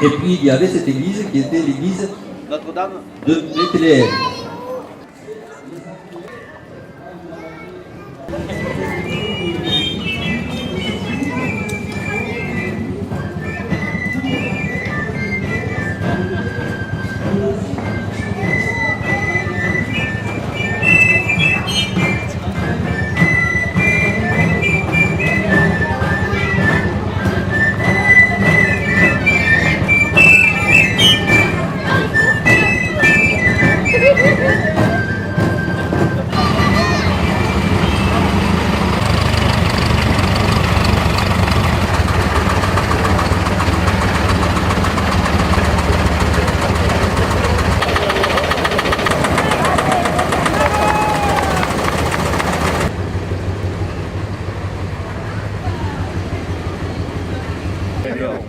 Et puis il y avait cette église qui était l'église Notre-Dame de Bethléem.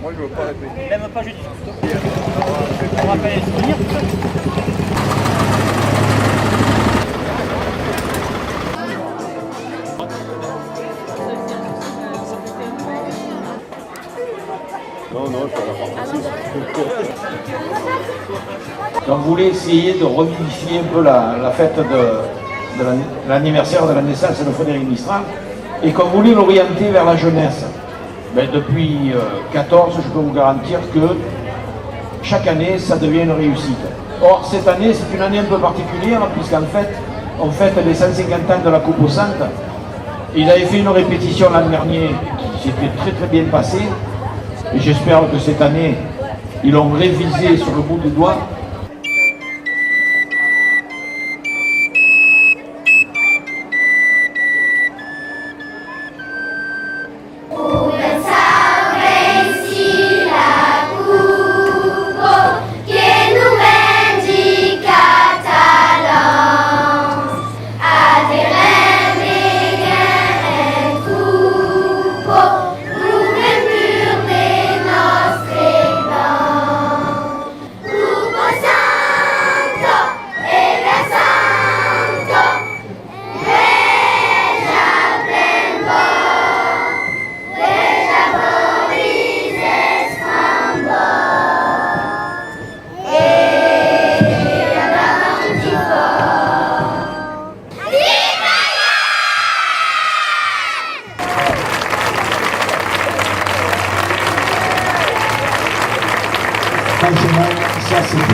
Moi je veux pas répéter. Même pas jeudi. On rappelle les souvenirs. Non, je suis à la Donc, vous voulez essayer de revivifier un peu la fête de l'anniversaire de la naissance de Frédéric Mistral et qu'on voulait l'orienter vers la jeunesse. Ben, depuis 14, je peux vous garantir que chaque année, ça devient une réussite. Or, cette année, c'est une année un peu particulière puisqu'en fait, on fête les 150 ans de la Coupe aux Santes. Ils avaient fait une répétition l'an dernier qui s'était très très bien passée. Et j'espère que cette année, ils l'ont révisé sur le bout du doigt. Franchement, ça c'est bien.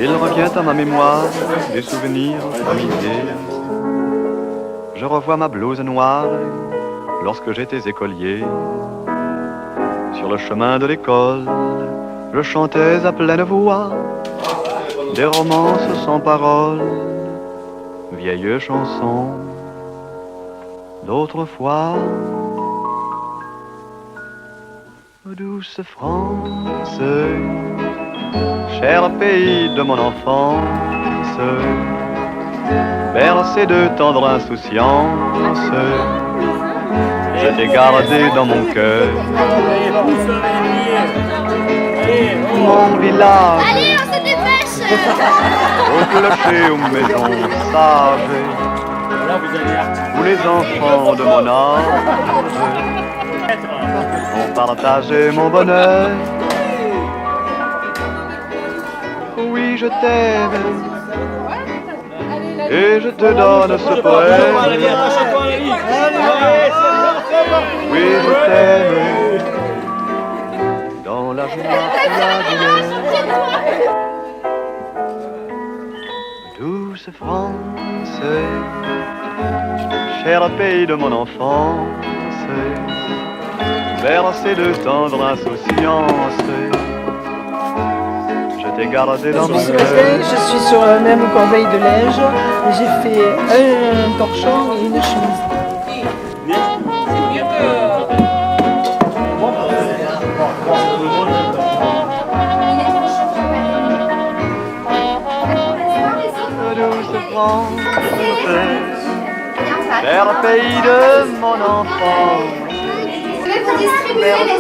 Il revient à ma mémoire des souvenirs familiers. Je revois ma blouse noire lorsque j'étais écolier. Sur le chemin de l'école, je chantais à pleine voix des romances sans paroles, vieilles chansons d'autrefois. Douce France, cher pays de mon enfance, bercé de tendre insouciance, je t'ai gardé dans mon cœur. Mon village, allez, on se dépêche. au clocher, aux maisons sages, où les enfants de mon âge ont partagé mon bonheur. Oui, je t'aime et je te donne ce poème. Oui, je t'aime dans la joie et la douleur. Douce France, cher pays de mon enfance, bercé de tendre insouciance, je t'ai gardé dans mon Je suis cœur. Sébastien, je suis sur la même corbeille de linge et j'ai fait un torchon et une chemise. Douce France, cher pays de mon enfance, Je vais vous distribuer les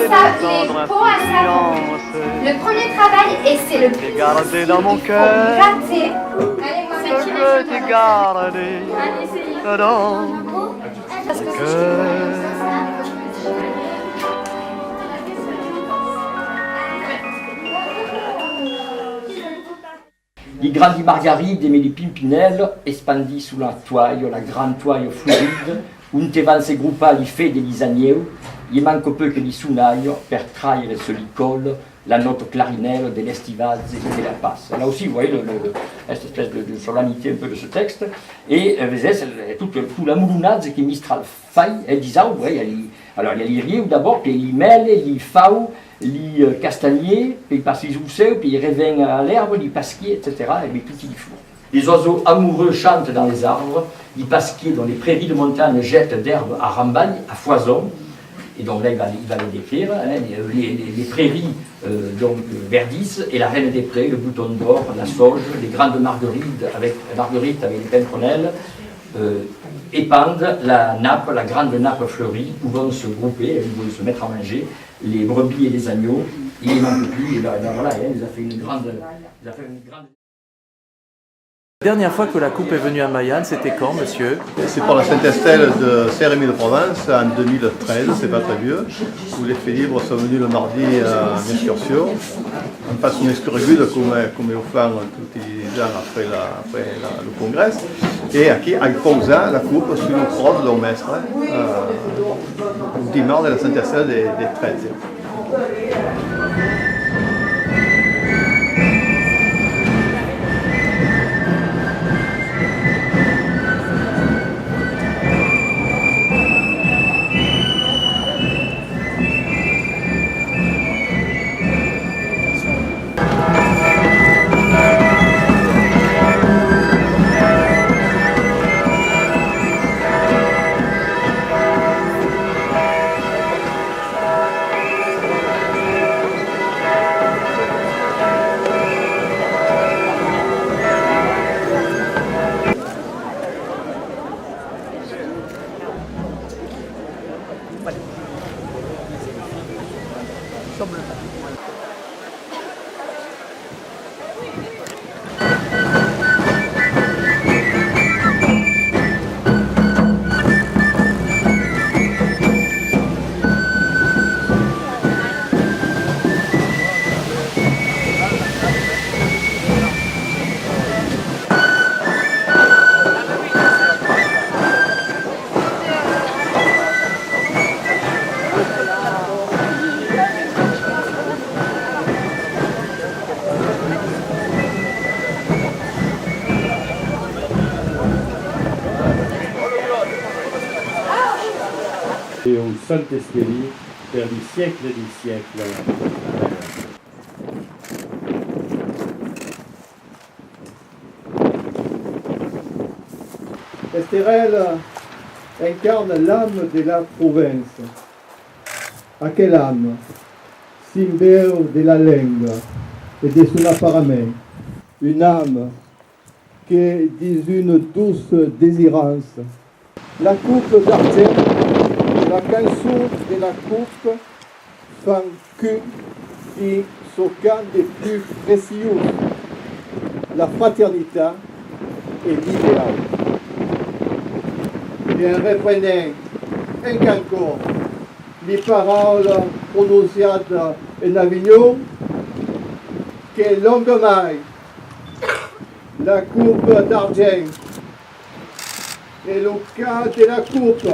pots à savon. Le premier travail, et c'est le plus gardé difficile, dans mon il faut cœur. gratter. Allez, moi, je t'ai gardé dans mon cœur. Les grandi margarides, mais les pimpinelles, espandis sous la toile, la grande toile floride, un te van se gruppa li fe de lisanieu, il manque peu que li sunaio per trahire ce licol, la note clarinelle de l'estivase et de la passe. Là aussi, vous voyez cette espèce de solennité un peu de ce texte, et tout la moulounade que Mistral fait, elle disait, vous voyez, alors il y a les rieux d'abord, puis il mêle, il fau, les castagniers, puis il passe les ousseux, puis il revient à l'herbe, les pasquiers, etc. Et tout il faut. Les oiseaux amoureux chantent dans les arbres, les pasquiers dans les prairies de montagne jettent d'herbe à rambagne, à foison. Et donc là, il va les décrire, hein, les prairies verdissent, et la reine des prés, le bouton d'or, la sauge, les grandes marguerites avec les pimpronelles, épandent la nappe, la grande nappe fleurie, où vont se grouper, où vont se mettre à manger les brebis et les agneaux. Il ne manque plus, et là, voilà, il a fait une grande... La dernière fois que la coupe est venue à Mayenne, c'était quand, monsieur? C'est pour la Saint-Estelle de Saint-Rémy-de-Provence en 2013, c'est pas très vieux, où les faits libres sont venus le mardi en excursion. On passe une excursion comme ils font tous les ans après le congrès, et qui pose la coupe sur le croix de leur maître, au dimanche de la Saint-Estelle des 13. Et au Saint-Esprit, vers des siècles et des siècles. Esterel incarne l'âme de la province. À quelle âme? Simbeo de la langue et de son apparement. Une âme qui dit une douce désirance. La coupe d'argent, la canson de la coupe, fan que et son camp des plus précieux. La fraternité et l'idéal. Et un reprenant, un cancore, les paroles prononcées en Avignon, que longuement la coupe d'argent et le cas de la coupe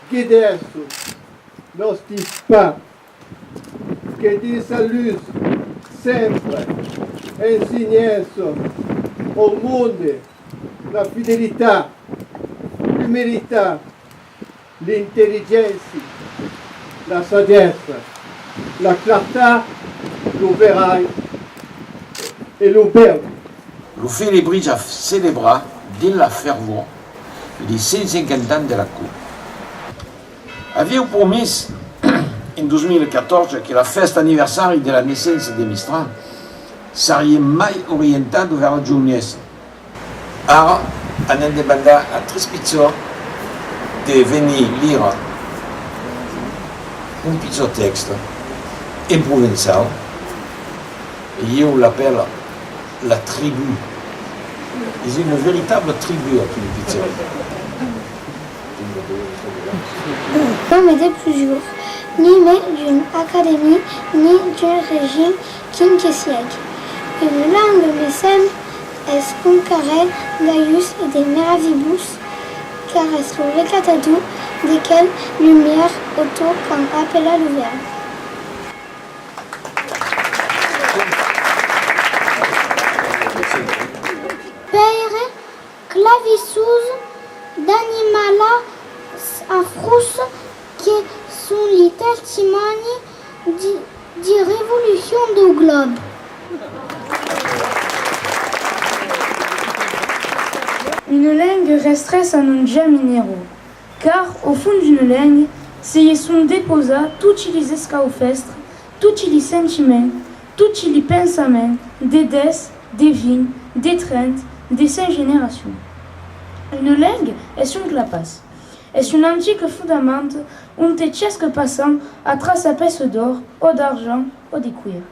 qui des nostis pas, que dit sa luz sempre ensignes au monde la fidélité, l'humilité, l'intelligence, la sagesse, la clarté, l'ouverture et l'oubli. Le Félibrige a célébré dins la fervor les 150 ans de la Coupe. Havíeu promès en 2014 que la festa aniversari de la naissance de Mistral seria mai orientada vers la jeunesse. Ara, anem demandar a tres pitjors de venir lire un pitjor texte en provençal, et je l'appelle la tribu. C'est une véritable tribu à tous les pitjors. L'homme était plusieurs, ni mais d'une académie, ni d'un régime qui siècle. Une langue mécène est concarée d'aius et des meravibus, car est le recatadou desquels lumière auto quand appela l'ouvert. Père clavissus d'animala afrus qui sont les testimoni de révolution du globe. Une langue resterait sans un già minero, car au fond d'une langue, c'est son déposa tutti les escaufestres, tutti les sentiments, tutti les pensaments, des des, des vignes, des trentes, des 5 générations. Une langue est une clapasse. Est une antique fondamente un techesque passant à trace à pèse d'or, ou d'argent, ou de cuir.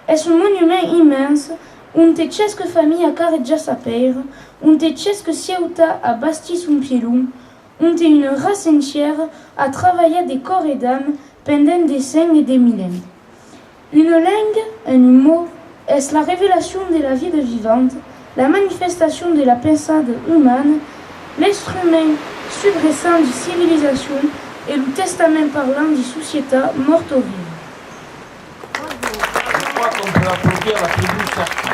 Est un monument immense, un techesque famille à carreggia sapeire, un techesque cieuta à bastis un pielum, une race entière à travailler des corps et d'âme pendant des siècles et des millénaires. Une langue, un mot, est la révélation de la vie vivante, la manifestation de la pensée humaine, l'instrument subdressant de civilisation et le testament parlant de société morte ou vive. Je crois qu'on peut applaudir la tribu sortie.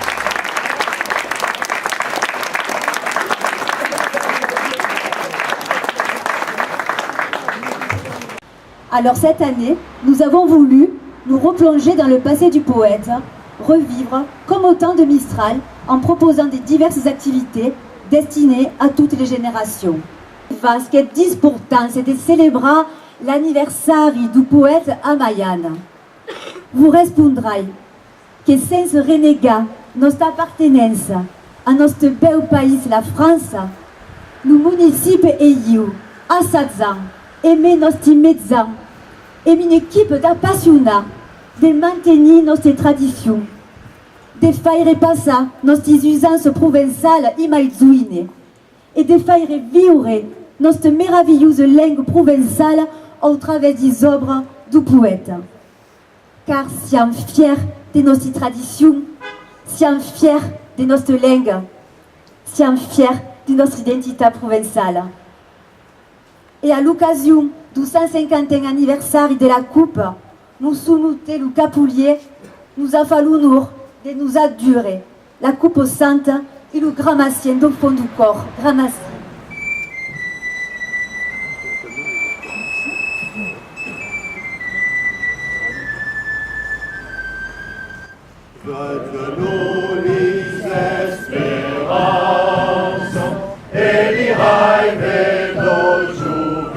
Alors cette année, nous avons voulu nous replonger dans le passé du poète, revivre comme au temps de Mistral en proposant des diverses activités destinées à toutes les générations. Ce qu'elle dit pourtant, c'est de célébrer l'anniversaire du poète à Mayenne. Vous répondrez que sans renégat notre appartenance à notre beau pays, la France, nous municipes et you, à 7 ans, aimer notre médecin et une équipe d'appassionnés de maintenir notre tradition, de faire repasser notre usances provençales imaïzouines et de faire vivre notre merveilleuse langue provençale au travers des œuvres du poète. Car si on est fiers de notre tradition, si on est fiers de notre langue, si on est fiers de notre identité provençale. Et à l'occasion du 150e anniversaire de la Coupe, nous soumettons le capoulier, nous a fallu de nous adurer la Coupe sainte et le gramassien au fond du corps. Gramassi. Faites-nous les espérances et les rêves de jour,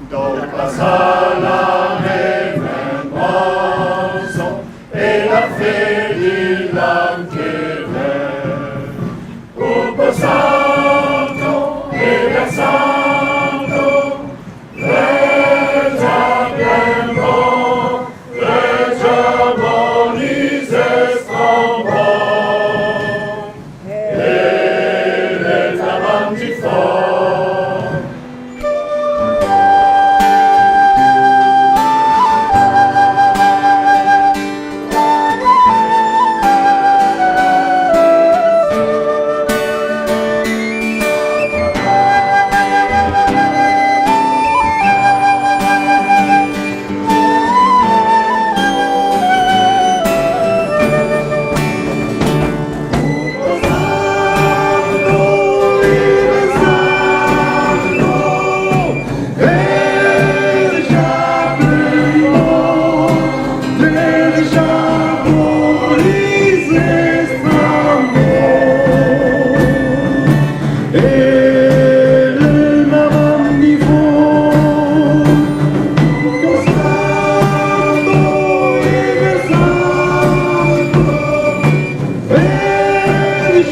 donc passa la remembrance et la fée de l'enquête, pour passer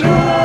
Love.